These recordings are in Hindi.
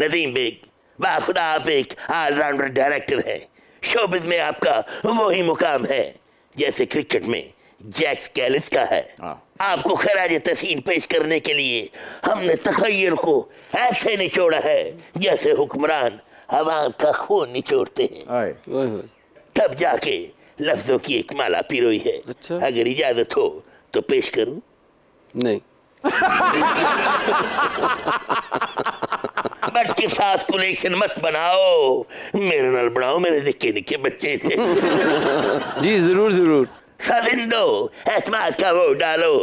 नदीम बेग, बाखुदा आप एक ऑलराउंडर डायरेक्टर है। शोबिज में आपका वही मुकाम है जैसे क्रिकेट में जैक्स कैलिस का है। आपको खराज तहसीन पेश करने के लिए हमने तखय्युल को ऐसे निचोड़ा है जैसे हुक्मरान अवाम का खून निचोड़ते हैं। तब जाके लफ्जों की एक माला पिरोई है। अच्छा? अगर इजाजत हो तो पेश करूं? नहीं। बट के साथ कलेक्शन मत बनाओ, मेरे नाल बनाओ, मेरे निक्के निक्के बच्चे थे। जी जरूर जरूर। सविंदो एतमाद का वोट डालो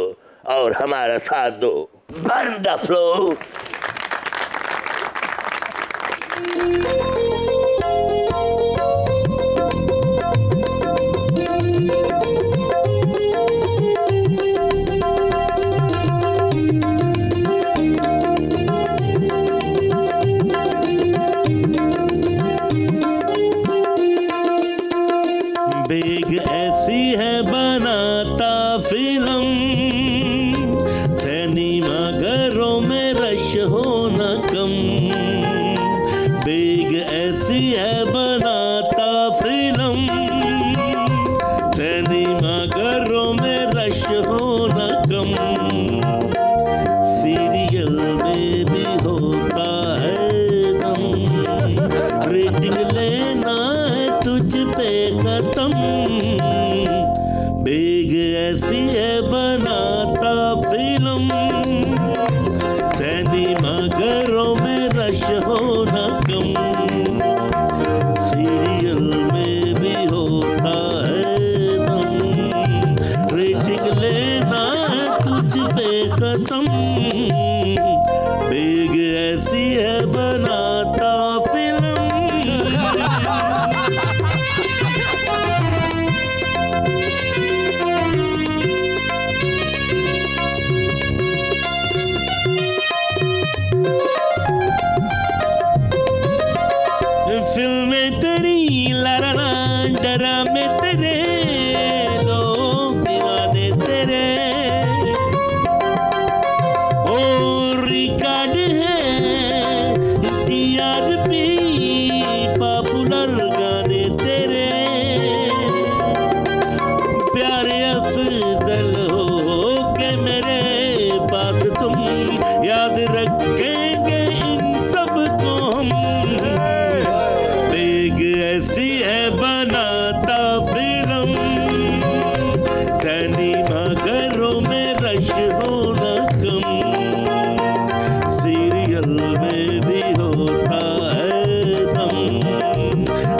और हमारा साथ दो। Burn the flow. बेग ऐसी है बनाता फिल्म, सिनेमा घरों में रश होना कम। बेग ऐसी है बनाता फिल्म, सिनेमा घरों में रश होना कम। सीरियल में भी होता है दम, रेटिंग लेना है तुझ पे खत्म। बेग ऐसी है बनाता फिल्म, सिनेमा घरों में रश होना कम। सीरियल में भी होता है दम, रेटिंग लेना है तुझ पे खत्म। बेग ऐसी है बनाता फिल्म। फिल्में तेरी लड़ना डरामे तेरे, लोग दीवाने तेरे। और रिकॉर्ड है TRP पॉपुलर गाने तेरे। प्यारे अफजल हो के मेरे पास तुम, याद रखेंगे इन सब को हम। बेग ऐसी है बनाता फिल्म, सिनेमा घरों में रश होना कम। सीरियल में भी होता है दम,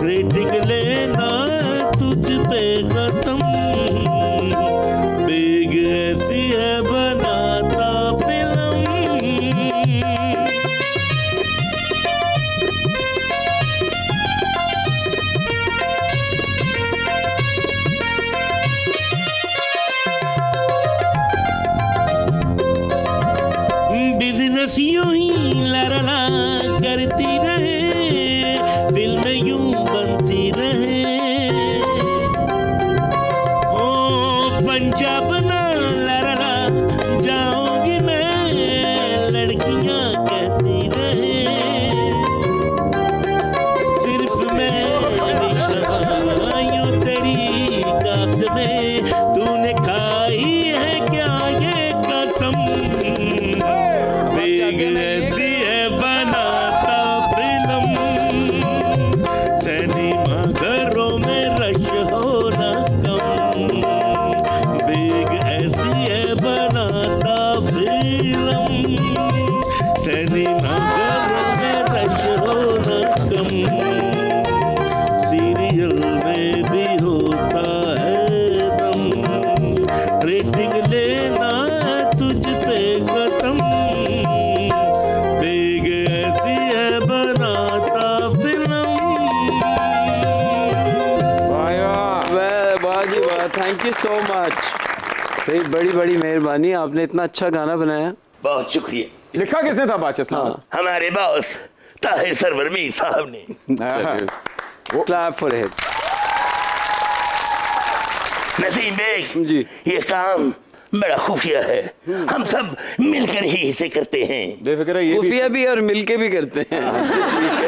रेटिंग लेना तुझ पे खत्म। बेग ऐसी है बनाता फिल्म। बिजनेस यूं ही लड़ना करती रहे, फिल्में यूं बनती रहे। ओ पंजाब ना लड़ना जाऊंगी मैं, लड़कियां कहती रहे। सिर्फ मैं यूं तेरी कास्ट में, तूने खाई है क्या ये कसम। बेग ऐसी है बनाता फिल्म, सिनेमा घरों में रश होना कम। बेग ऐसी है बनाता फिल्म, सिनेमा घरों में रश होना कम। सीरियल में भी होता है दम, रेटिंग लेना तुझ पे खत्म। बेग ऐसी है बनाता फिल्म। वाह जी वाह, थैंक यू सो मच भाई, बड़ी बड़ी मेहरबानी, आपने इतना अच्छा गाना बनाया। बहुत शुक्रिया। लिखा किसने था बादशाह इस्लाम? हमारे बॉस ताहिर सरवर मीर साहब ने। Clap for him. Naseem Baig ji, ये काम बड़ा खुफिया है, हम सब मिलकर ही इसे करते हैं। खुफिया भी और मिलके भी करते हैं। अच्छा ठीक है।